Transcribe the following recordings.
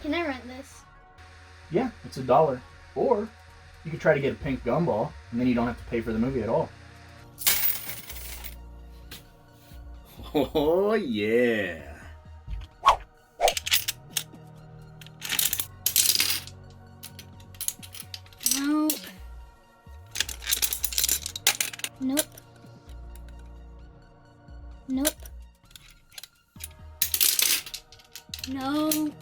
Can I rent this? Yeah, it's $1. Or you could try to get a pink gumball, and then you don't have to pay for the movie at all. Oh, yeah. Nope. Nope. Nope. Nope.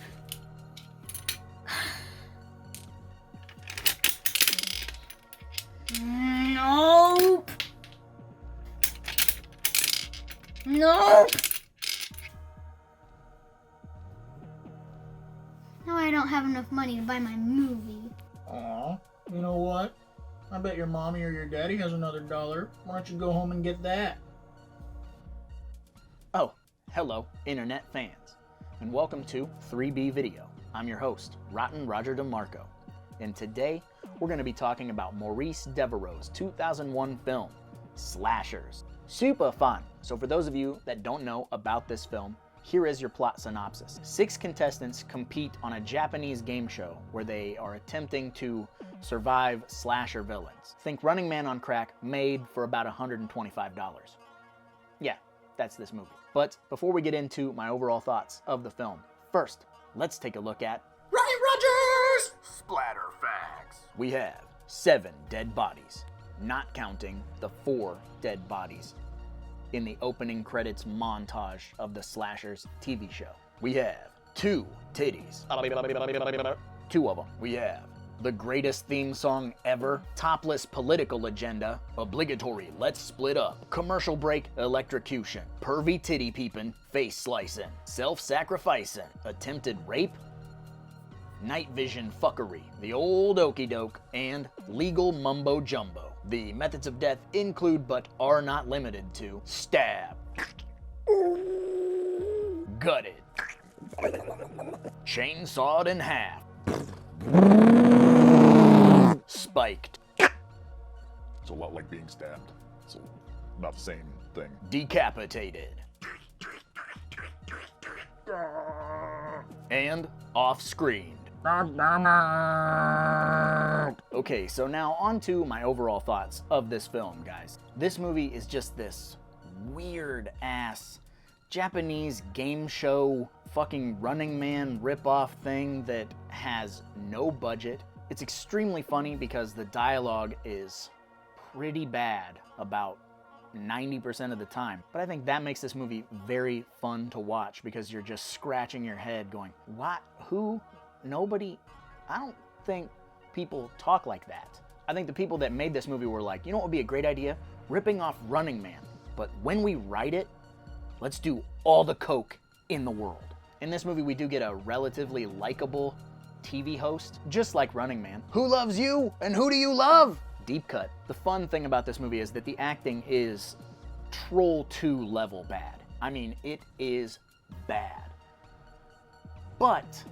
Nope. Nope. Now I don't have enough money to buy my movie. Aw, you know what? I bet your mommy or your daddy has another $1. Why don't you go home and get that? Oh, hello, internet fans, and welcome to 3B Video. I'm your host, Rotten Roger DeMarco, and today we're going to be talking about Maurice Devereaux's 2001 film, Slashers. Super fun! So for those of you that don't know about this film, here is your plot synopsis. 6 contestants compete on a Japanese game show where they are attempting to survive slasher villains. Think Running Man on crack, made for about $125. Yeah, that's this movie. But before we get into my overall thoughts of the film, first, let's take a look at Ryan Rogers! Splatter facts. we have 7 dead bodies, not counting the 4 dead bodies in the opening credits montage of the Slashers TV show. We have 2 titties. 2 of them. We have the greatest theme song ever, topless political agenda, obligatory let's split up, commercial break, electrocution, pervy titty peeping, face slicing, self-sacrificing, attempted rape, night vision fuckery, the old okey doke, and legal mumbo jumbo. The methods of death include but are not limited to stab, gutted, chainsawed in half, spiked, It's a lot like being stabbed. It's not the same thing. decapitated, and off-screened. Okay, so now on to my overall thoughts of this film, guys. This movie is just this weird-ass Japanese game show fucking Running Man ripoff thing that has no budget. It's extremely funny because the dialogue is pretty bad about 90% of the time. But I think that makes this movie very fun to watch because you're just scratching your head going, what? Who? Nobody? I don't think people talk like that. I think the people that made this movie were like, you know what would be a great idea? Ripping off Running Man. But when we write it, let's do all the coke in the world. In this movie, we do get a relatively likable TV host, just like Running Man. Who loves you and who do you love? Deep cut. The fun thing about this movie is that the acting is Troll 2 level bad. I mean, it is bad. But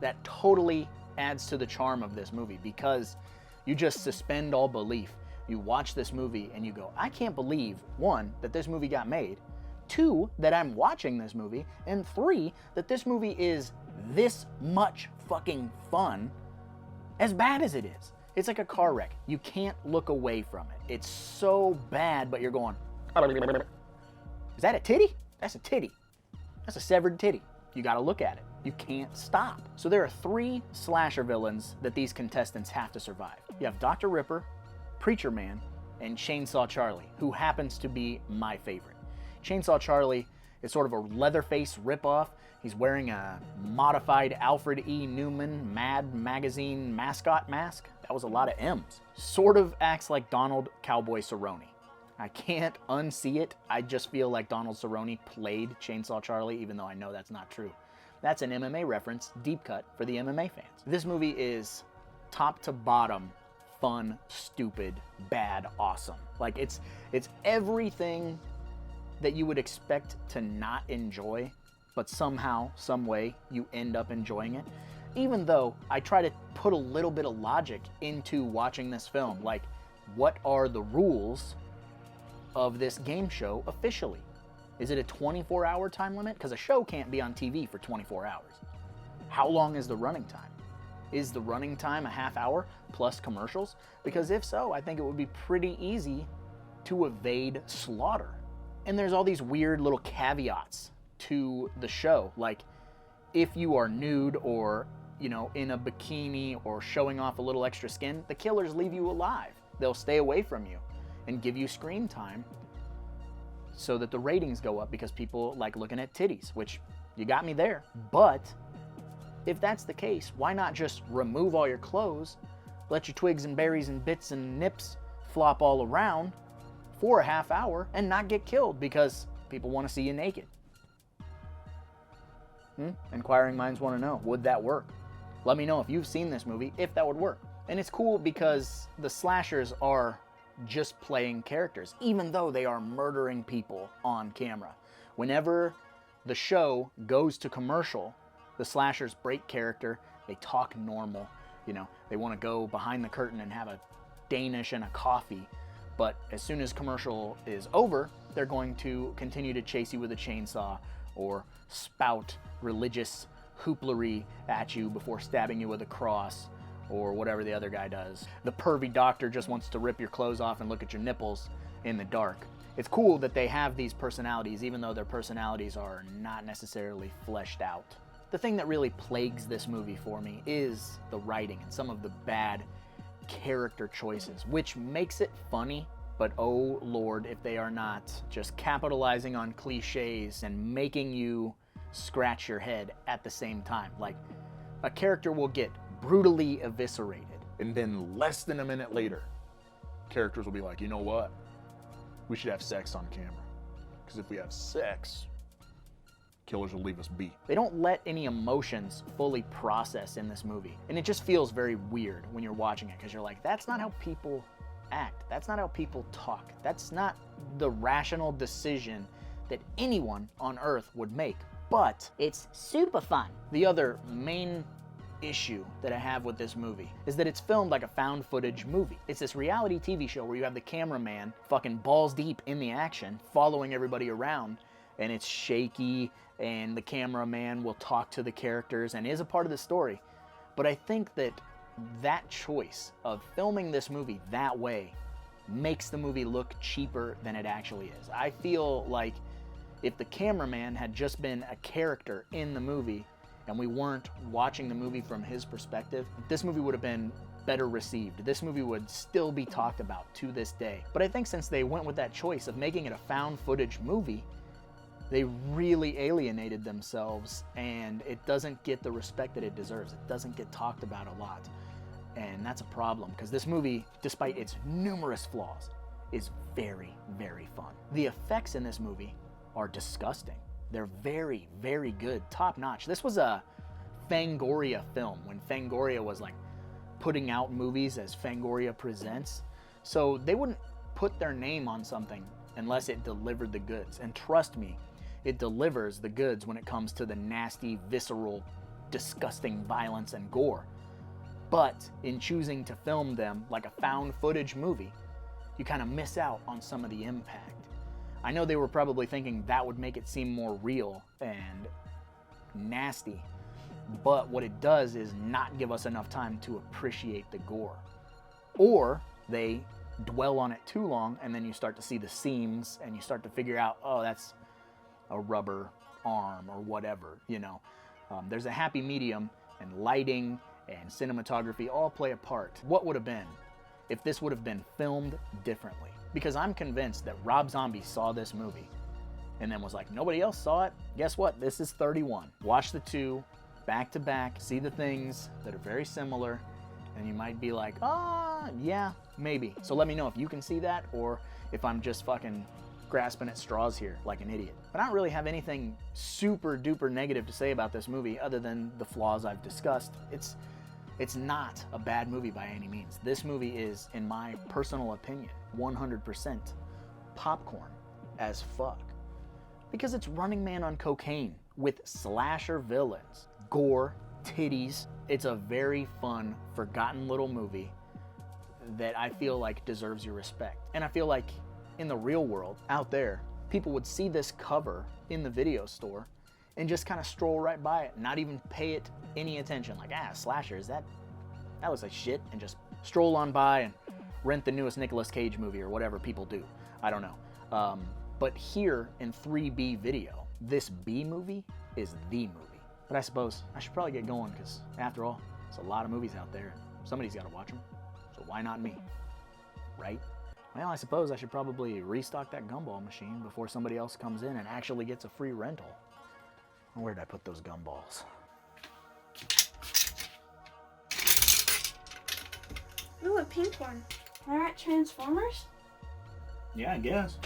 that totally adds to the charm of this movie because you just suspend all belief. You watch this movie and you go, I can't believe, 1, that this movie got made, 2, that I'm watching this movie, and 3, that this movie is this much fucking fun, as bad as it is. It's like a car wreck. You can't look away from it. It's so bad, but you're going, is that a titty? That's a titty. That's a severed titty. You gotta look at it. You can't stop. So there are 3 slasher villains that these contestants have to survive. You have Dr. Ripper, Preacher Man, and Chainsaw Charlie, who happens to be my favorite. Chainsaw Charlie is sort of a Leatherface ripoff. He's wearing a modified Alfred E. Newman Mad Magazine mascot mask. That was a lot of M's. Sort of acts like Donald Cowboy Cerrone. I can't unsee it. I just feel like Donald Cerrone played Chainsaw Charlie, even though I know that's not true. That's an MMA reference, deep cut, for the MMA fans. This movie is top to bottom fun, stupid, bad, awesome. Like it's everything that you would expect to not enjoy, but somehow, some way, you end up enjoying it. Even though I try to put a little bit of logic into watching this film, like what are the rules of this game show officially? Is it a 24-hour time limit? Because a show can't be on TV for 24 hours. How long is the running time? Is the running time a half hour plus commercials? Because if so, I think it would be pretty easy to evade slaughter. And there's all these weird little caveats to the show, like if you are nude or, you know, in a bikini or showing off a little extra skin, the killers leave you alive. They'll stay away from you and give you screen time so that the ratings go up because people like looking at titties, which you got me there. But if that's the case, why not just remove all your clothes, let your twigs and berries and bits and nips flop all around for a half hour and not get killed because people want to see you naked? Inquiring minds want to know, would that work? Let me know if you've seen this movie, if that would work. And it's cool because the slashers are just playing characters, even though they are murdering people on camera. Whenever the show goes to commercial, the slashers break character, they talk normal, you know, they want to go behind the curtain and have a Danish and a coffee. But as soon as commercial is over, they're going to continue to chase you with a chainsaw or spout religious hooplery at you before stabbing you with a cross or whatever the other guy does. The pervy doctor just wants to rip your clothes off and look at your nipples in the dark. It's cool that they have these personalities, even though their personalities are not necessarily fleshed out. The thing that really plagues this movie for me is the writing and some of the bad character choices, which makes it funny, but oh Lord, if they are not just capitalizing on cliches and making you scratch your head at the same time. Like, a character will get brutally eviscerated. And then less than a minute later, characters will be like, you know what? We should have sex on camera. Because if we have sex, killers will leave us be. They don't let any emotions fully process in this movie. And it just feels very weird when you're watching it because you're like, that's not how people act. That's not how people talk. That's not the rational decision that anyone on Earth would make. But it's super fun. The other main issue that I have with this movie is that it's filmed like a found footage movie. It's this reality TV show where you have the cameraman fucking balls deep in the action, following everybody around, and it's shaky, and the cameraman will talk to the characters and is a part of the story. But I think that that choice of filming this movie that way makes the movie look cheaper than it actually is. I feel like if the cameraman had just been a character in the movie and we weren't watching the movie from his perspective, this movie would have been better received. This movie would still be talked about to this day. But I think since they went with that choice of making it a found footage movie, they really alienated themselves, and it doesn't get the respect that it deserves. It doesn't get talked about a lot. And that's a problem, because this movie, despite its numerous flaws, is very, very fun. The effects in this movie are disgusting. They're very, very good, top notch. This was a Fangoria film when Fangoria was like putting out movies as Fangoria Presents. So they wouldn't put their name on something unless it delivered the goods. And trust me, it delivers the goods when it comes to the nasty, visceral, disgusting violence and gore. But in choosing to film them like a found footage movie, you kind of miss out on some of the impact. I know they were probably thinking that would make it seem more real and nasty, but what it does is not give us enough time to appreciate the gore. Or they dwell on it too long, and then you start to see the seams, and you start to figure out, oh, that's a rubber arm or whatever, you know. There's a happy medium, and lighting and cinematography all play a part. What would have been if this would have been filmed differently? Because I'm convinced that Rob Zombie saw this movie and then was like, nobody else saw it? Guess what? This is 31. Watch the two back to back, see the things that are very similar, and you might be like, yeah, maybe. So let me know if you can see that or if I'm just fucking grasping at straws here like an idiot. But I don't really have anything super duper negative to say about this movie other than the flaws I've discussed. It's not a bad movie by any means. This movie is, in my personal opinion, 100% popcorn as fuck. Because it's Running Man on cocaine with slasher villains, gore, titties. It's a very fun, forgotten little movie that I feel like deserves your respect. And I feel like in the real world, out there, people would see this cover in the video store and just kind of stroll right by it, not even pay it any attention. Like, slasher, that looks like shit, and just stroll on by and rent the newest Nicolas Cage movie or whatever people do. I don't know. But here in 3B video, this B movie is the movie. But I suppose I should probably get going, because after all, there's a lot of movies out there. Somebody's got to watch them, so why not me? Right? Well, I suppose I should probably restock that gumball machine before somebody else comes in and actually gets a free rental. Where did I put those gumballs? Ooh, a pink one. Am I at Transformers? Yeah, I guess.